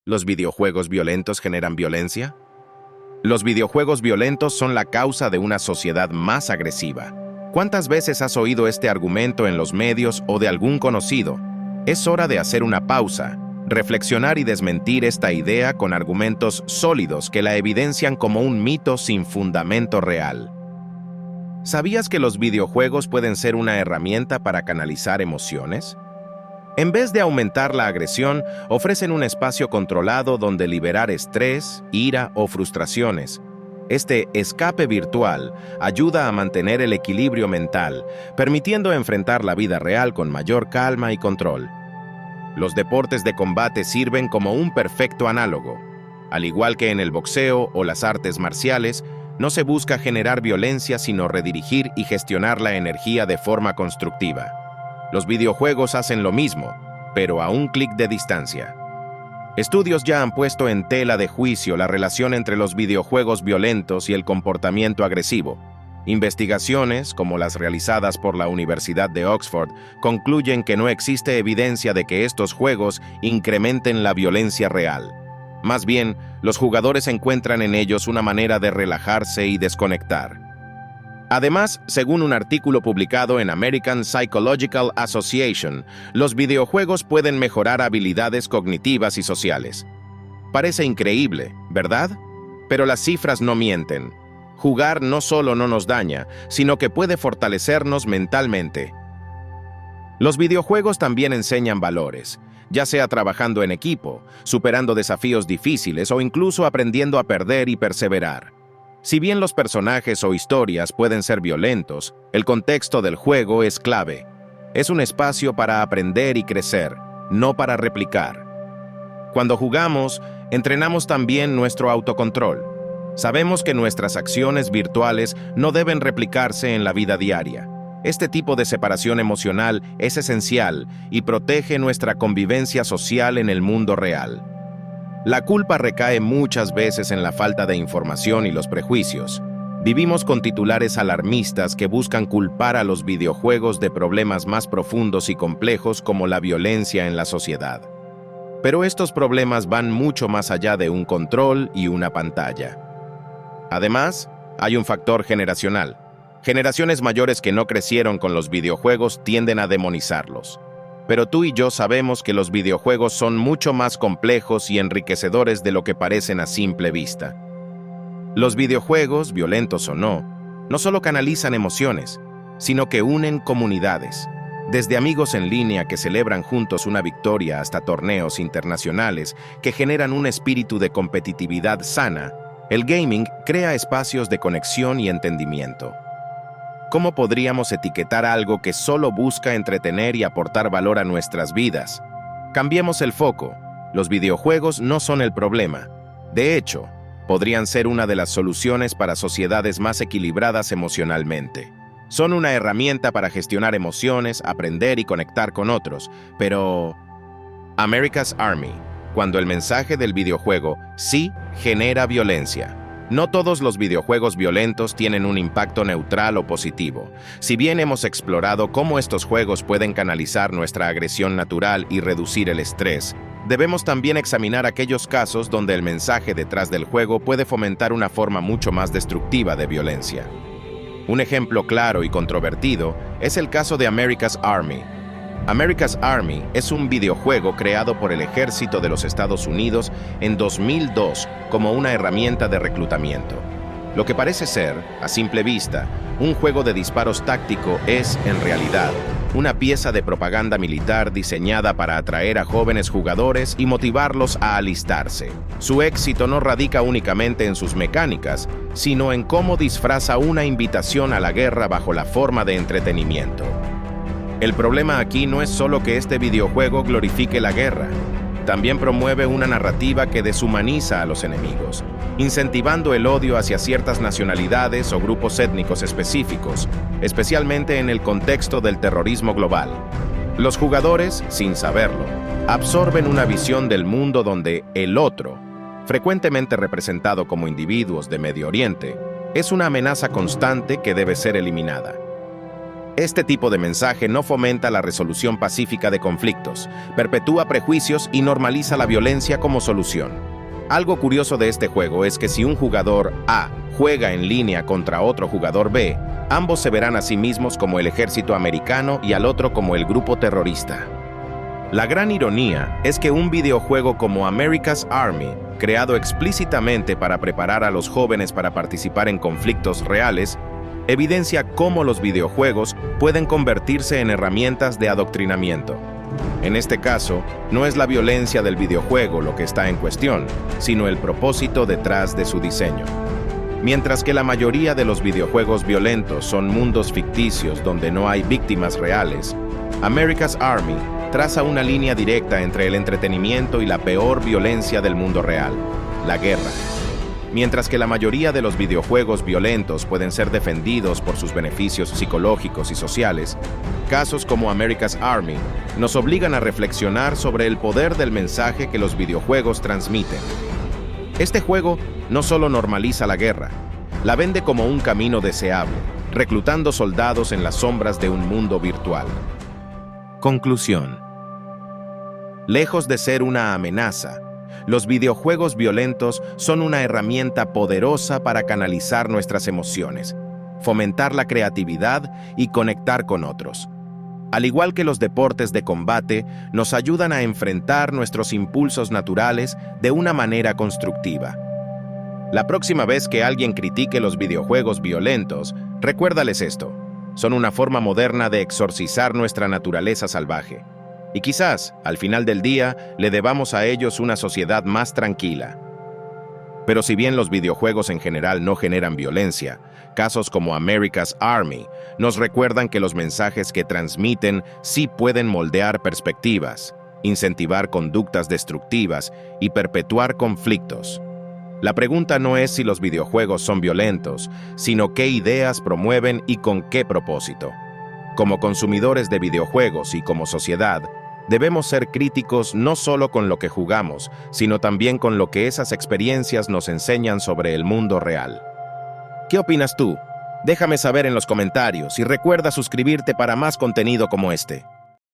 ¿Los videojuegos violentos generan violencia? Los videojuegos violentos son la causa de una sociedad más agresiva. ¿Cuántas veces has oído este argumento en los medios o de algún conocido? Es hora de hacer una pausa, reflexionar y desmentir esta idea con argumentos sólidos que la evidencian como un mito sin fundamento real. ¿Sabías que los videojuegos pueden ser una herramienta para canalizar emociones? En vez de aumentar la agresión, ofrecen un espacio controlado donde liberar estrés, ira o frustraciones. Este escape virtual ayuda a mantener el equilibrio mental, permitiendo enfrentar la vida real con mayor calma y control. Los deportes de combate sirven como un perfecto análogo. Al igual que en el boxeo o las artes marciales, no se busca generar violencia sino redirigir y gestionar la energía de forma constructiva. Los videojuegos hacen lo mismo, pero a un clic de distancia. Estudios ya han puesto en tela de juicio la relación entre los videojuegos violentos y el comportamiento agresivo. Investigaciones, como las realizadas por la Universidad de Oxford, concluyen que no existe evidencia de que estos juegos incrementen la violencia real. Más bien, los jugadores encuentran en ellos una manera de relajarse y desconectar. Además, según un artículo publicado en American Psychological Association, los videojuegos pueden mejorar habilidades cognitivas y sociales. Parece increíble, ¿verdad? Pero las cifras no mienten. Jugar no solo no nos daña, sino que puede fortalecernos mentalmente. Los videojuegos también enseñan valores, ya sea trabajando en equipo, superando desafíos difíciles o incluso aprendiendo a perder y perseverar. Si bien los personajes o historias pueden ser violentos, el contexto del juego es clave. Es un espacio para aprender y crecer, no para replicar. Cuando jugamos, entrenamos también nuestro autocontrol. Sabemos que nuestras acciones virtuales no deben replicarse en la vida diaria. Este tipo de separación emocional es esencial y protege nuestra convivencia social en el mundo real. La culpa recae muchas veces en la falta de información y los prejuicios. Vivimos con titulares alarmistas que buscan culpar a los videojuegos de problemas más profundos y complejos como la violencia en la sociedad. Pero estos problemas van mucho más allá de un control y una pantalla. Además, hay un factor generacional. Generaciones mayores que no crecieron con los videojuegos tienden a demonizarlos. Pero tú y yo sabemos que los videojuegos son mucho más complejos y enriquecedores de lo que parecen a simple vista. Los videojuegos, violentos o no, no solo canalizan emociones, sino que unen comunidades. Desde amigos en línea que celebran juntos una victoria hasta torneos internacionales que generan un espíritu de competitividad sana, el gaming crea espacios de conexión y entendimiento. ¿Cómo podríamos etiquetar algo que solo busca entretener y aportar valor a nuestras vidas? Cambiemos el foco. Los videojuegos no son el problema. De hecho, podrían ser una de las soluciones para sociedades más equilibradas emocionalmente. Son una herramienta para gestionar emociones, aprender y conectar con otros, pero... America's Army, cuando el mensaje del videojuego sí genera violencia. No todos los videojuegos violentos tienen un impacto neutral o positivo. Si bien hemos explorado cómo estos juegos pueden canalizar nuestra agresión natural y reducir el estrés, debemos también examinar aquellos casos donde el mensaje detrás del juego puede fomentar una forma mucho más destructiva de violencia. Un ejemplo claro y controvertido es el caso de America's Army. America's Army es un videojuego creado por el Ejército de los Estados Unidos en 2002 como una herramienta de reclutamiento. Lo que parece ser, a simple vista, un juego de disparos táctico es, en realidad, una pieza de propaganda militar diseñada para atraer a jóvenes jugadores y motivarlos a alistarse. Su éxito no radica únicamente en sus mecánicas, sino en cómo disfraza una invitación a la guerra bajo la forma de entretenimiento. El problema aquí no es solo que este videojuego glorifique la guerra, también promueve una narrativa que deshumaniza a los enemigos, incentivando el odio hacia ciertas nacionalidades o grupos étnicos específicos, especialmente en el contexto del terrorismo global. Los jugadores, sin saberlo, absorben una visión del mundo donde el otro, frecuentemente representado como individuos de Medio Oriente, es una amenaza constante que debe ser eliminada. Este tipo de mensaje no fomenta la resolución pacífica de conflictos, perpetúa prejuicios y normaliza la violencia como solución. Algo curioso de este juego es que si un jugador A juega en línea contra otro jugador B, ambos se verán a sí mismos como el ejército americano y al otro como el grupo terrorista. La gran ironía es que un videojuego como America's Army, creado explícitamente para preparar a los jóvenes para participar en conflictos reales, evidencia cómo los videojuegos pueden convertirse en herramientas de adoctrinamiento. En este caso, no es la violencia del videojuego lo que está en cuestión, sino el propósito detrás de su diseño. Mientras que la mayoría de los videojuegos violentos son mundos ficticios donde no hay víctimas reales, America's Army traza una línea directa entre el entretenimiento y la peor violencia del mundo real, la guerra. Mientras que la mayoría de los videojuegos violentos pueden ser defendidos por sus beneficios psicológicos y sociales, casos como America's Army nos obligan a reflexionar sobre el poder del mensaje que los videojuegos transmiten. Este juego no solo normaliza la guerra, la vende como un camino deseable, reclutando soldados en las sombras de un mundo virtual. Conclusión. Lejos de ser una amenaza, los videojuegos violentos son una herramienta poderosa para canalizar nuestras emociones, fomentar la creatividad y conectar con otros. Al igual que los deportes de combate, nos ayudan a enfrentar nuestros impulsos naturales de una manera constructiva. La próxima vez que alguien critique los videojuegos violentos, recuérdales esto. Son una forma moderna de exorcizar nuestra naturaleza salvaje. Y quizás, al final del día, le debamos a ellos una sociedad más tranquila. Pero si bien los videojuegos en general no generan violencia, casos como America's Army nos recuerdan que los mensajes que transmiten sí pueden moldear perspectivas, incentivar conductas destructivas y perpetuar conflictos. La pregunta no es si los videojuegos son violentos, sino qué ideas promueven y con qué propósito. Como consumidores de videojuegos y como sociedad, debemos ser críticos no solo con lo que jugamos, sino también con lo que esas experiencias nos enseñan sobre el mundo real. ¿Qué opinas tú? Déjame saber en los comentarios y recuerda suscribirte para más contenido como este.